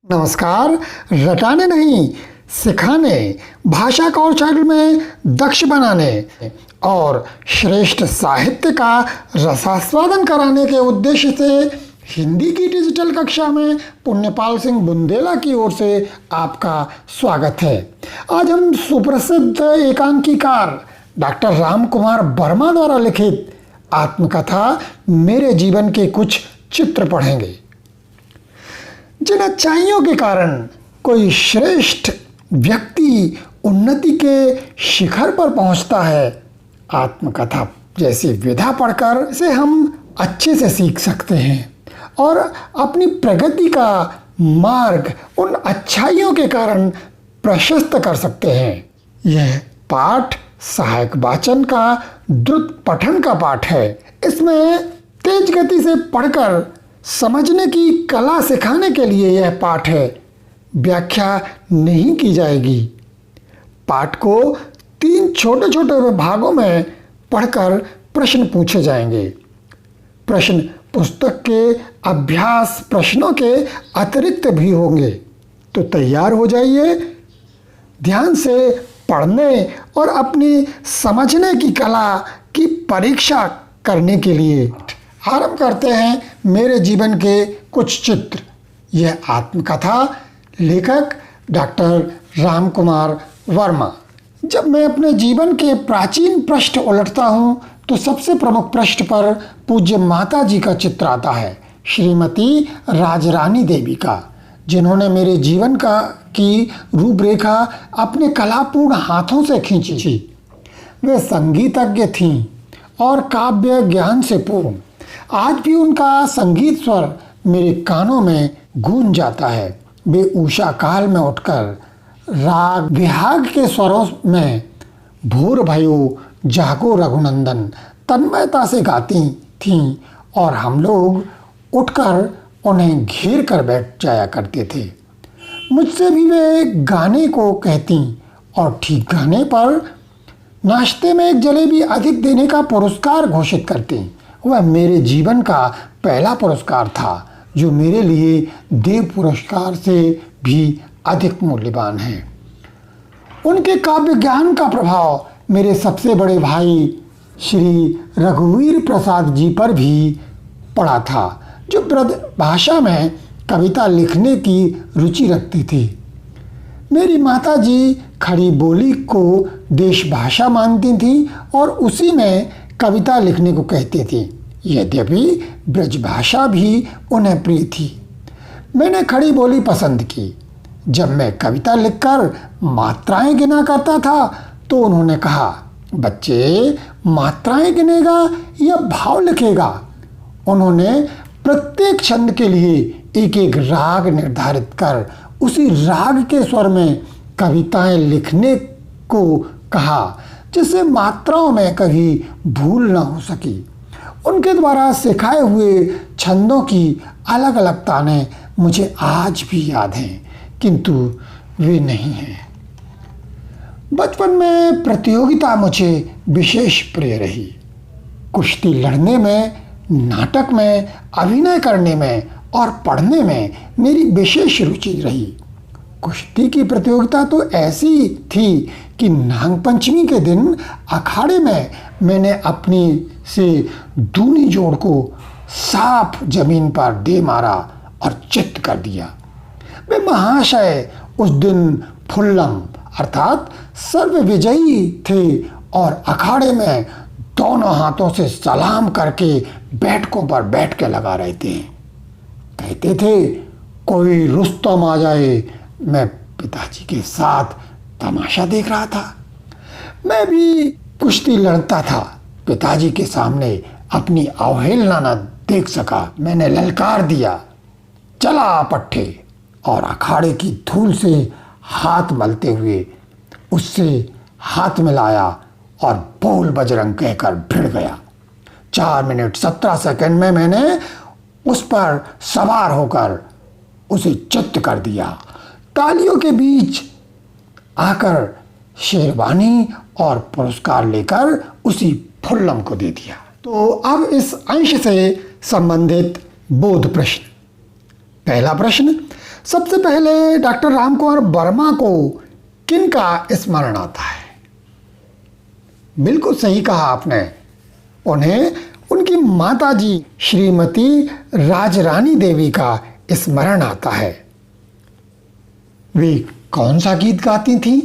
नमस्कार। रटाने नहीं, सिखाने, भाषा कौशल में दक्ष बनाने और श्रेष्ठ साहित्य का रसास्वादन कराने के उद्देश्य से हिंदी की डिजिटल कक्षा में पुण्यपाल सिंह बुंदेला की ओर से आपका स्वागत है। आज हम सुप्रसिद्ध एकांकीकार डॉक्टर राम कुमार वर्मा द्वारा लिखित आत्मकथा मेरे जीवन के कुछ चित्र पढ़ेंगे। जिन अच्छाइयों के कारण कोई श्रेष्ठ व्यक्ति उन्नति के शिखर पर पहुंचता है, आत्मकथा जैसी विधा पढ़कर से हम अच्छे से सीख सकते हैं और अपनी प्रगति का मार्ग उन अच्छाइयों के कारण प्रशस्त कर सकते हैं। यह पाठ सहायक वाचन का द्रुत पठन का पाठ है। इसमें तेज गति से पढ़कर समझने की कला सिखाने के लिए यह पाठ है। व्याख्या नहीं की जाएगी। पाठ को 3 छोटे छोटे भागों में पढ़कर प्रश्न पूछे जाएंगे। प्रश्न पुस्तक के अभ्यास प्रश्नों के अतिरिक्त भी होंगे। तो तैयार हो जाइए ध्यान से पढ़ने और अपनी समझने की कला की परीक्षा करने के लिए। आरंभ करते हैं मेरे जीवन के कुछ चित्र। यह आत्मकथा लेखक डॉक्टर राम कुमार वर्मा। जब मैं अपने जीवन के प्राचीन पृष्ठ उलटता हूँ तो सबसे प्रमुख पृष्ठ पर पूज्य माता जी का चित्र आता है, श्रीमती राजरानी देवी का, जिन्होंने मेरे जीवन की रूपरेखा अपने कलापूर्ण हाथों से खींची थी। वे संगीतज्ञ थीं और काव्य ज्ञान से पूर्ण। आज भी उनका संगीत स्वर मेरे कानों में गूंज जाता है। वे उषा काल में उठकर राग विहाग के स्वरों में भोर भयो जागो रघुनंदन तन्मयता से गाती थीं और हम लोग उठकर उन्हें घेर कर बैठ जाया करते थे। मुझसे भी वे गाने को कहती और ठीक गाने पर नाश्ते में एक जलेबी अधिक देने का पुरस्कार घोषित करती। वह मेरे जीवन का पहला पुरस्कार था, जो मेरे लिए देव पुरस्कार से भी अधिक मूल्यवान है। उनके काव्य ज्ञान का प्रभाव मेरे सबसे बड़े भाई श्री रघुवीर प्रसाद जी पर भी पड़ा था, जो ब्रज भाषा में कविता लिखने की रुचि रखती थी। मेरी माता जी खड़ी बोली को देश भाषा मानती थी और उसी में कविता लिखने को कहती थी। यद्यपि ब्रज भाषा भी उन्हें प्रिय थी, मैंने खड़ी बोली पसंद की। जब मैं कविता लिखकर मात्राएं गिना करता था तो उन्होंने कहा, बच्चे मात्राएं गिनेगा या भाव लिखेगा। उन्होंने प्रत्येक छंद के लिए एक एक राग निर्धारित कर उसी राग के स्वर में कविताएं लिखने को कहा, जिससे मात्राओं में कभी भूल न हो सकी। उनके द्वारा सिखाए हुए छंदों की अलग अलग तानें मुझे आज भी याद हैं, किंतु वे नहीं हैं। बचपन में प्रतियोगिता मुझे विशेष प्रिय रही। कुश्ती लड़ने में, नाटक में, अभिनय करने में और पढ़ने में मेरी विशेष रुचि रही। कुश्ती की प्रतियोगिता तो ऐसी थी कि नाग पंचमी के दिन अखाड़े में मैंने अपनी से दूनी जोड़ को साफ जमीन पर दे मारा और चित्त कर दिया। वे महाशय उस दिन फुल्लम अर्थात सर्व विजयी थे और अखाड़े में दोनों हाथों से सलाम करके बैठकों पर बैठ के लगा रहे थे। कहते थे, कोई रुस्तम आ जाए। मैं पिताजी के साथ तमाशा देख रहा था। मैं भी कुश्ती लड़ता था। पिताजी के सामने अपनी अवहेलना न देख सका। मैंने ललकार दिया, चला पट्टे, और अखाड़े की धूल से हाथ मलते हुए उससे हाथ मिलाया और बोल बजरंग कहकर भिड़ गया। 4 मिनट 17 सेकंड में मैंने उस पर सवार होकर उसे चित्त कर दिया। तालियों के बीच आकर शेरवानी और पुरस्कार लेकर उसी फुल्लम को दे दिया। तो अब इस अंश से संबंधित बोध प्रश्न। पहला प्रश्न, सबसे पहले डॉक्टर रामकुमार वर्मा को किन का स्मरण आता है? बिल्कुल सही कहा आपने, उन्हें उनकी माताजी श्रीमती राजरानी देवी का स्मरण आता है। वे कौन सा गीत गाती थी?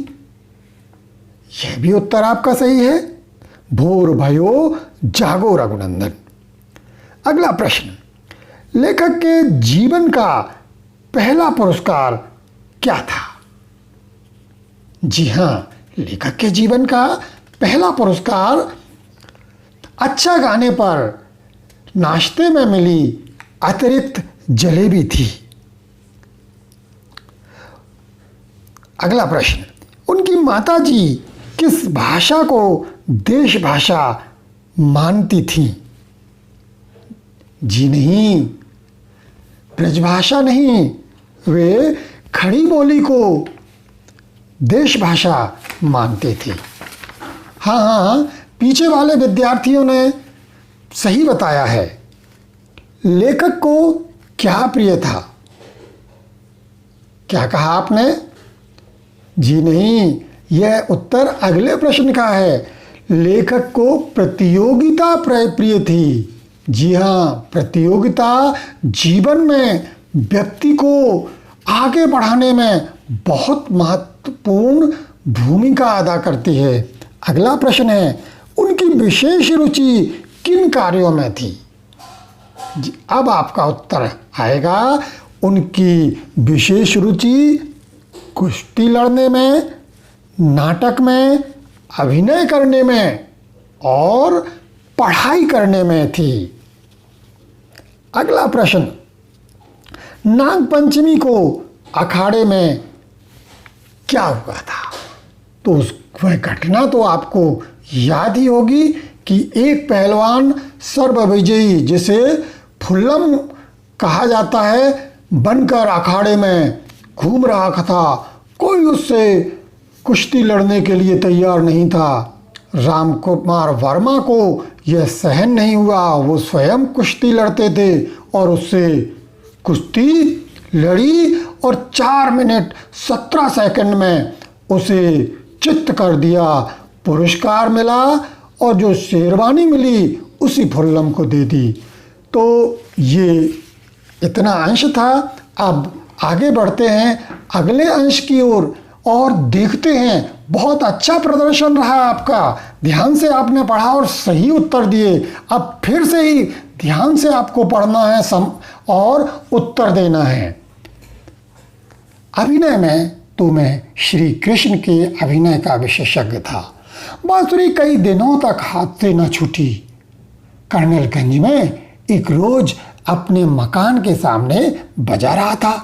यह भी उत्तर आपका सही है, भोर भयो जागो रघुनंदन। अगला प्रश्न, लेखक के जीवन का पहला पुरस्कार क्या था? जी हां, लेखक के जीवन का पहला पुरस्कार अच्छा गाने पर नाश्ते में मिली अतिरिक्त जलेबी थी। अगला प्रश्न, उनकी माताजी किस भाषा को देश भाषा मानती थीं? जी नहीं, ब्रजभाषा नहीं, वे खड़ी बोली को देश भाषा मानते थे। हाँ, पीछे वाले विद्यार्थियों ने सही बताया है। लेखक को क्या प्रिय था? क्या कहा आपने? जी नहीं, यह उत्तर अगले प्रश्न का है। लेखक को प्रतियोगिता प्रिय थी। जी हाँ, प्रतियोगिता जीवन में व्यक्ति को आगे बढ़ाने में बहुत महत्वपूर्ण भूमिका अदा करती है। अगला प्रश्न है, उनकी विशेष रुचि किन कार्यों में थी? जी, अब आपका उत्तर आएगा। उनकी विशेष रुचि कुश्ती लड़ने में, नाटक में, अभिनय करने में और पढ़ाई करने में थी। अगला प्रश्न, नागपंचमी को अखाड़े में क्या हुआ था? तो वह घटना तो आपको याद ही होगी कि एक पहलवान सर्वविजयी, जिसे फुल्लम कहा जाता है, बनकर अखाड़े में घूम रहा था। कोई उससे कुश्ती लड़ने के लिए तैयार नहीं था। रामकुमार वर्मा को यह सहन नहीं हुआ। वो स्वयं कुश्ती लड़ते थे और उससे कुश्ती लड़ी और 4 मिनट 17 सेकंड में उसे चित्त कर दिया। पुरस्कार मिला और जो शेरवानी मिली उसी फुल्लम को दे दी। तो ये इतना अंश था। अब आगे बढ़ते हैं अगले अंश की ओर और देखते हैं। बहुत अच्छा प्रदर्शन रहा आपका, ध्यान से आपने पढ़ा और सही उत्तर दिए। अब फिर से ही ध्यान से आपको पढ़ना है और उत्तर देना है। अभिनय में तो मैं श्री कृष्ण के अभिनय का विशेषज्ञ था। बांसुरी कई दिनों तक हाथ से न छूटी। कर्नलगंज में एक रोज अपने मकान के सामने बजा रहा था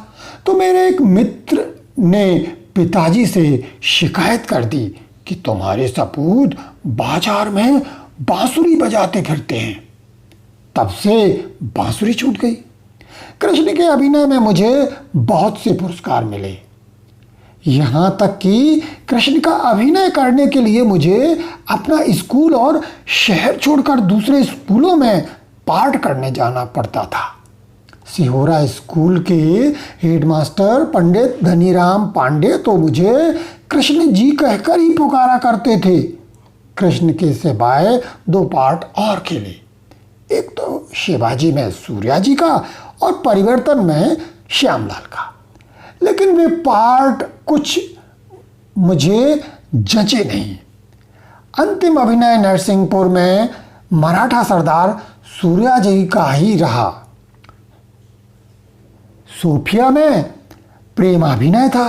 तो मेरे एक मित्र ने पिताजी से शिकायत कर दी कि तुम्हारे सपूत बाजार में बांसुरी बजाते फिरते हैं। तब से बांसुरी छूट गई। कृष्ण के अभिनय में मुझे बहुत से पुरस्कार मिले। यहाँ तक कि कृष्ण का अभिनय करने के लिए मुझे अपना स्कूल और शहर छोड़कर दूसरे स्कूलों में पाठ करने जाना पड़ता था। सिहोरा स्कूल के हेडमास्टर पंडित धनीराम पांडे तो मुझे कृष्ण जी कहकर ही पुकारा करते थे। कृष्ण के सिवाय 2 पाठ और खेले, एक तो शिवाजी में सूर्या जी का और परिवर्तन में श्यामलाल का। लेकिन वे पार्ट कुछ मुझे जचे नहीं। अंतिम अभिनय नरसिंहपुर में मराठा सरदार सूर्या जी का ही रहा। सोफिया में प्रेमाभिनय था।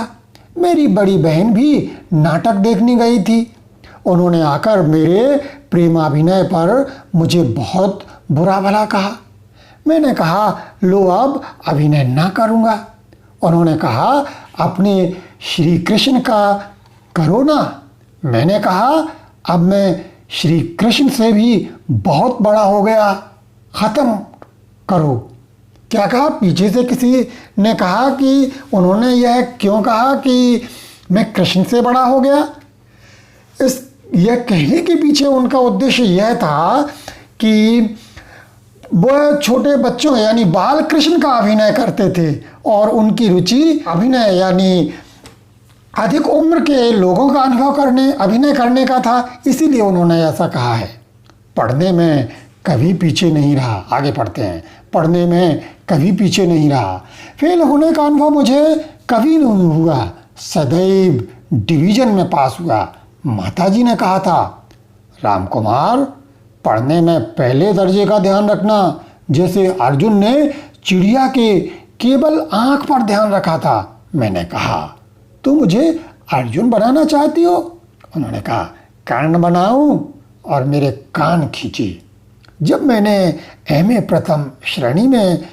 मेरी बड़ी बहन भी नाटक देखने गई थी। उन्होंने आकर मेरे प्रेमाभिनय पर मुझे बहुत बुरा भला कहा। मैंने कहा लो अब अभिनय ना करूँगा। उन्होंने कहा अपने श्री कृष्ण का करो ना। मैंने कहा अब मैं श्री कृष्ण से भी बहुत बड़ा हो गया, ख़त्म करो। क्या कहा? पीछे से किसी ने कहा कि उन्होंने यह क्यों कहा कि मैं कृष्ण से बड़ा हो गया। यह कहने के पीछे उनका उद्देश्य यह था कि वह छोटे बच्चों यानी बाल कृष्ण का अभिनय करते थे और उनकी रुचि अभिनय यानी अधिक उम्र के लोगों का अभिनय करने का था, इसीलिए उन्होंने ऐसा कहा है। पढ़ने में कभी पीछे नहीं रहा। आगे पढ़ते हैं। पढ़ने में कभी पीछे नहीं रहा। फेल होने का अनुभव मुझे कभी नहीं हुआ। सदैव डिवीज़न में पास हुआ। माताजी ने कहा था, राम कुमार, पढ़ने में पहले दर्जे का ध्यान रखना, जैसे अर्जुन ने चिड़िया के केवल आँख पर ध्यान रखा था। मैंने कहा, तो मुझे अर्जुन बनाना चाहती हो? उन्होंने कहा, कर्ण बनाऊं? और मेरे कान खींचे। जब मैंने एमए प्रथम श्रेणी में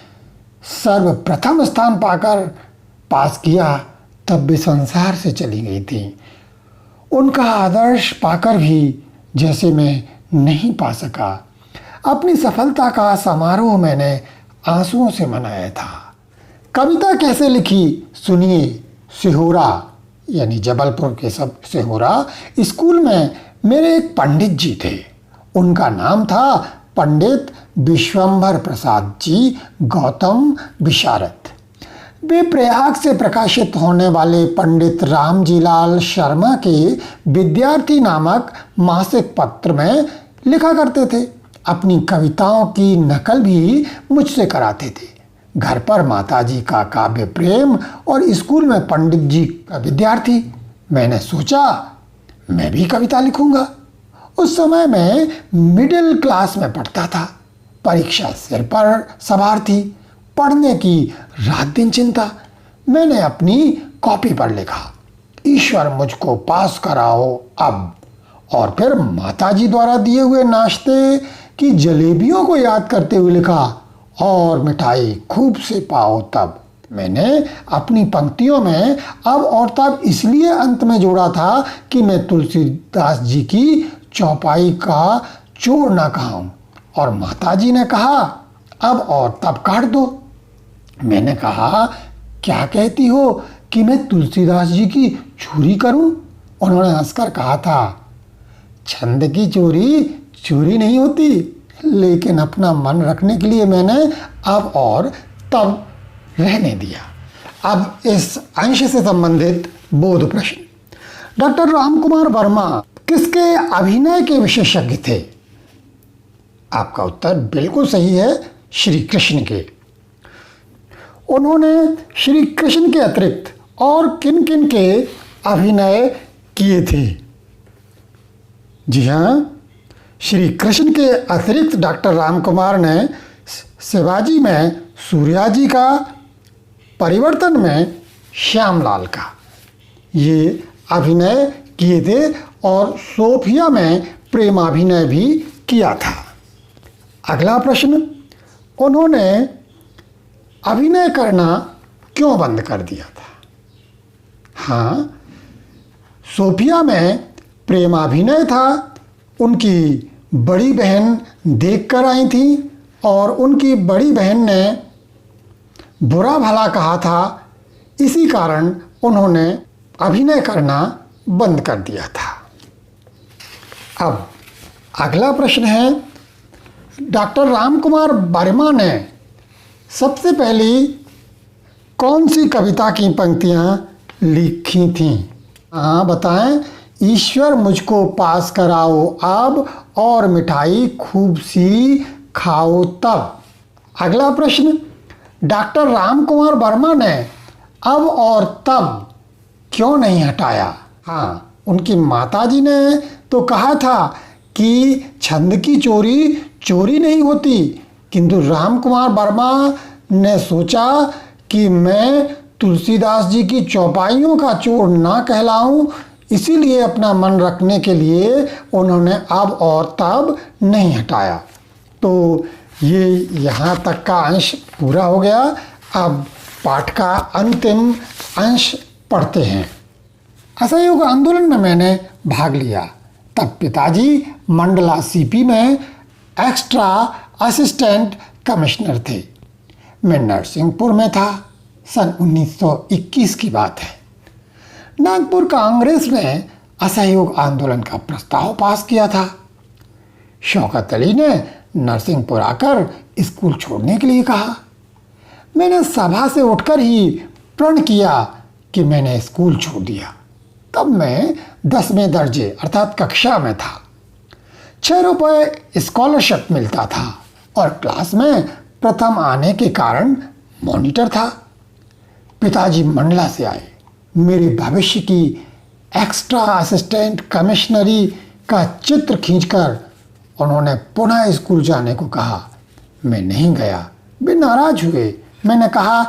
सर्वप्रथम स्थान पाकर पास किया, तब वे संसार से चली गई थी। उनका आदर्श पाकर भी जैसे मैं नहीं पा सका। अपनी सफलता का समारोह मैंने आंसुओं से मनाया था। कविता कैसे लिखी सुनिए। सिहोरा यानी जबलपुर के सब सिहोरा स्कूल में मेरे एक पंडित जी थे। उनका नाम था पंडित विश्वंभर प्रसाद जी गौतम विशारद। वे प्रयाग से प्रकाशित होने वाले पंडित रामजीलाल शर्मा के विद्यार्थी नामक मासिक पत्र में लिखा करते थे। अपनी कविताओं की नकल भी मुझसे कराते थे। घर पर माताजी का काव्य प्रेम और स्कूल में पंडित जी का विद्यार्थी। मैंने सोचा मैं भी कविता लिखूंगा। उस समय मैं मिडिल क्लास में पढ़ता था। परीक्षा सिर पर सवार थी। पढ़ने की रात दिन चिंता। मैंने अपनी कॉपी पर लिखा, ईश्वर मुझको पास कराओ अब। और फिर माताजी द्वारा दिए हुए नाश्ते की जलेबियों को याद करते हुए लिखा, और मिठाई खूब से पाओ तब। मैंने अपनी पंक्तियों में अब और तब इसलिए अंत में जोड़ा था कि मैं तुलसीदास जी की चौपाई का चोर ना कहूँ। और माताजी ने कहा, अब और तब काट दो। मैंने कहा, क्या कहती हो कि मैं तुलसीदास जी की चोरी करूं? उन्होंने हंसकर कहा था, छंद की चोरी चोरी नहीं होती, लेकिन अपना मन रखने के लिए मैंने अब और तब रहने दिया। अब इस अंश से संबंधित बोध प्रश्न। डॉक्टर रामकुमार वर्मा किसके अभिनय के विशेषज्ञ थे? आपका उत्तर बिल्कुल सही है, श्री कृष्ण के। उन्होंने श्री कृष्ण के अतिरिक्त और किन किन के अभिनय किए थे? जी हाँ, श्री कृष्ण के अतिरिक्त डॉक्टर रामकुमार ने शिवाजी में सूर्या जी का, परिवर्तन में श्यामलाल का ये अभिनय किए थे और सोफिया में प्रेमाभिनय भी किया था। अगला प्रश्न, उन्होंने अभिनय करना क्यों बंद कर दिया था? हाँ, सोफिया में प्रेमाभिनय था। उनकी बड़ी बहन देखकर आई थी और उनकी बड़ी बहन ने बुरा भला कहा था। इसी कारण उन्होंने अभिनय करना बंद कर दिया था। अब अगला प्रश्न है, डॉक्टर रामकुमार वर्मा ने सबसे पहली कौन सी कविता की पंक्तियाँ लिखी थीं? हाँ बताएं। ईश्वर मुझको पास कराओ अब, और मिठाई खूब सी खाओ तब। अगला प्रश्न, डॉक्टर रामकुमार वर्मा ने अब और तब क्यों नहीं हटाया? हाँ, उनकी माताजी ने तो कहा था कि छंद की चोरी चोरी नहीं होती, किंतु रामकुमार वर्मा ने सोचा कि मैं तुलसीदास जी की चौपाइयों का चोर ना कहलाऊं, इसीलिए अपना मन रखने के लिए उन्होंने अब और तब नहीं हटाया। तो ये यहाँ तक का अंश पूरा हो गया। अब पाठ का अंतिम अंश पढ़ते हैं। असहयोग आंदोलन में मैंने भाग लिया। तब पिताजी मंडला सीपी में एक्स्ट्रा असिस्टेंट कमिश्नर थे। मैं नरसिंहपुर में था। सन 1921 की बात है। नागपुर कांग्रेस ने असहयोग आंदोलन का प्रस्ताव पास किया था। शौकत अली ने नरसिंहपुर आकर स्कूल छोड़ने के लिए कहा। मैंने सभा से उठकर ही प्रण किया कि मैंने स्कूल छोड़ दिया। तब मैं 10वें दर्जे अर्थात कक्षा में था। 6 रुपये स्कॉलरशिप मिलता था और क्लास में प्रथम आने के कारण मॉनिटर था। पिताजी मंडला से आए। मेरे भविष्य की एक्स्ट्रा असिस्टेंट कमिश्नरी का चित्र खींचकर उन्होंने पुनः स्कूल जाने को कहा। मैं नहीं गया। वे नाराज हुए। मैंने कहा,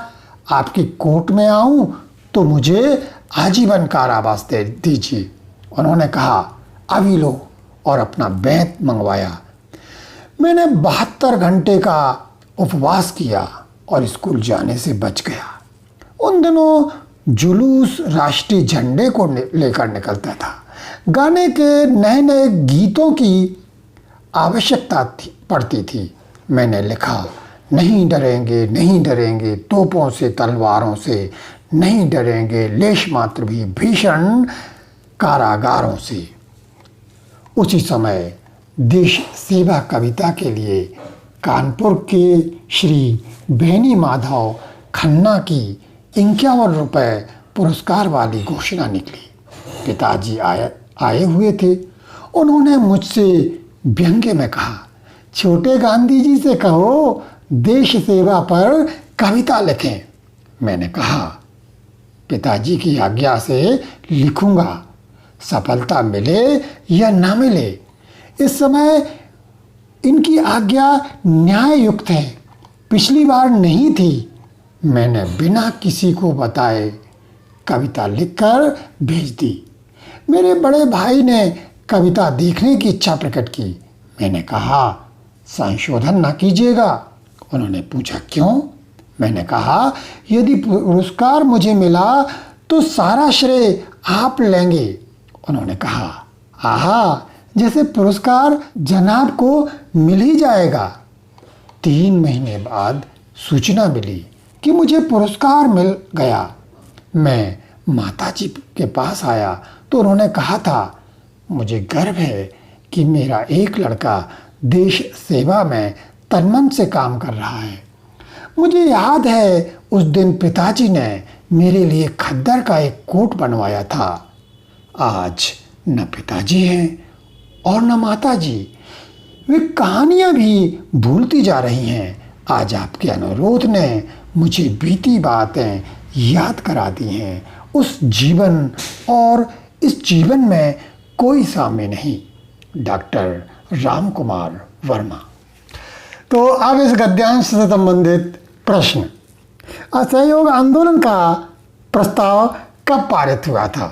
आपकी कोर्ट में आऊं तो मुझे आजीवन कारावास दे दीजिए। उन्होंने कहा, अभी लो, और अपना बेंत मंगवाया। मैंने 72 घंटे का उपवास किया और स्कूल जाने से बच गया। उन दिनों जुलूस राष्ट्रीय झंडे को लेकर निकलता था। गाने के नए नए गीतों की आवश्यकता पड़ती थी। मैंने लिखा, नहीं डरेंगे, नहीं डरेंगे तोपों से, तलवारों से, नहीं डरेंगे लेश मात्र भी भीषण कारागारों से। उसी समय देश सेवा कविता के लिए कानपुर के श्री बेनी माधव खन्ना की 51 रुपये पुरस्कार वाली घोषणा निकली। पिताजी आए हुए थे। उन्होंने मुझसे व्यंग्य में कहा, छोटे गांधी जी से कहो देश सेवा पर कविता लिखें। मैंने कहा, पिताजी की आज्ञा से लिखूंगा, सफलता मिले या ना मिले। इस समय इनकी आज्ञा न्याय युक्त है। पिछली बार नहीं थी। मैंने बिना किसी को बताए कविता लिखकर भेज दी। मेरे बड़े भाई ने कविता देखने की इच्छा प्रकट की। मैंने कहा, संशोधन ना कीजिएगा। उन्होंने पूछा, क्यों? मैंने कहा, यदि पुरस्कार मुझे मिला तो सारा श्रेय आप लेंगे। उन्होंने कहा, आहा, जैसे पुरस्कार जनाब को मिल ही जाएगा। 3 महीने बाद सूचना मिली कि मुझे पुरस्कार मिल गया। मैं माताजी के पास आया तो उन्होंने कहा था, मुझे गर्व है कि मेरा एक लड़का देश सेवा में तनमन से काम कर रहा है। मुझे याद है उस दिन पिताजी ने मेरे लिए खद्दर का एक कोट बनवाया था। आज न पिताजी हैं और न माताजी। वे कहानियाँ भी भूलती जा रही हैं। आज आपके अनुरोध ने मुझे बीती बातें याद करा दी हैं। उस जीवन और इस जीवन में कोई साम्य नहीं। डॉक्टर राम कुमार वर्मा। तो अब इस गद्यांश से संबंधित प्रश्न, असहयोग आंदोलन का प्रस्ताव कब पारित हुआ था?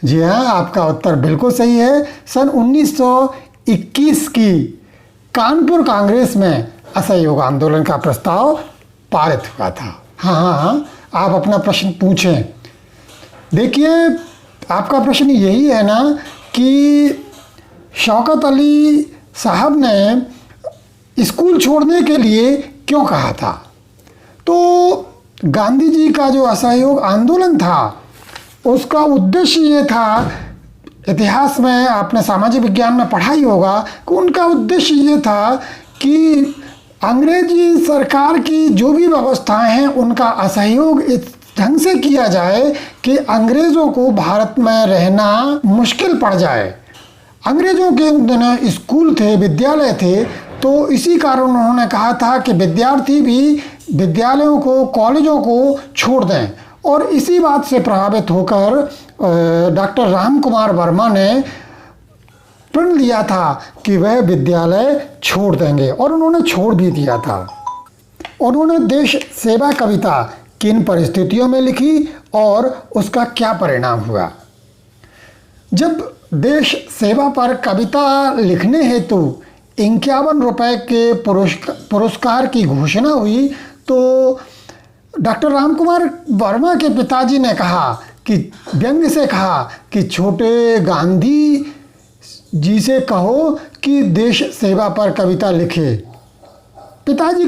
जी हाँ, आपका उत्तर बिल्कुल सही है। सन 1921 की कानपुर कांग्रेस में असहयोग आंदोलन का प्रस्ताव पारित हुआ था। हाँ, आप अपना प्रश्न पूछें। देखिए, आपका प्रश्न यही है ना कि शौकत अली साहब ने स्कूल छोड़ने के लिए क्यों कहा था? तो गांधी जी का जो असहयोग आंदोलन था उसका उद्देश्य ये था, इतिहास में आपने सामाजिक विज्ञान में पढ़ा ही होगा कि उनका उद्देश्य ये था कि अंग्रेजी सरकार की जो भी व्यवस्थाएं हैं उनका असहयोग इस ढंग से किया जाए कि अंग्रेज़ों को भारत में रहना मुश्किल पड़ जाए। अंग्रेज़ों के उन दिनों स्कूल थे, विद्यालय थे, तो इसी कारण उन्होंने कहा था कि विद्यार्थी भी विद्यालयों को, कॉलेजों को छोड़ दें। और इसी बात से प्रभावित होकर डॉक्टर राम कुमार वर्मा ने प्रण लिया था कि वह विद्यालय छोड़ देंगे, और उन्होंने छोड़ भी दिया था। उन्होंने देश सेवा कविता किन परिस्थितियों में लिखी और उसका क्या परिणाम हुआ? जब देश सेवा पर कविता लिखने हेतु 51 रुपये के पुरस्कार की घोषणा हुई तो डॉक्टर राम कुमार वर्मा के पिताजी ने कहा कि व्यंग्य से कहा कि छोटे गांधी जी से कहो कि देश सेवा पर कविता लिखे। पिताजी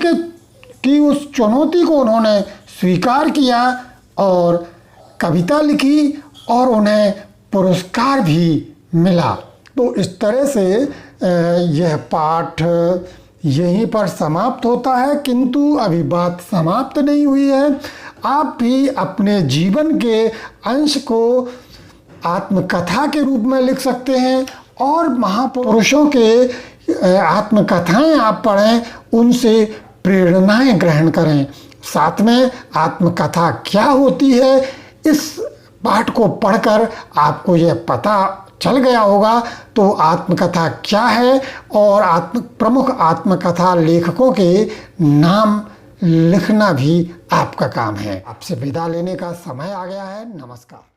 की उस चुनौती को उन्होंने स्वीकार किया और कविता लिखी और उन्हें पुरस्कार भी मिला। तो इस तरह से यह पाठ यहीं पर समाप्त होता है, किंतु अभी बात समाप्त नहीं हुई है। आप भी अपने जीवन के अंश को आत्मकथा के रूप में लिख सकते हैं और महापुरुषों के आत्मकथाएं आप पढ़ें, उनसे प्रेरणाएं ग्रहण करें। साथ में आत्मकथा क्या होती है, इस पाठ को पढ़कर आपको यह पता चल गया होगा। तो आत्मकथा क्या है और प्रमुख आत्मकथा लेखकों के नाम लिखना भी आपका काम है। आपसे विदा लेने का समय आ गया है। नमस्कार।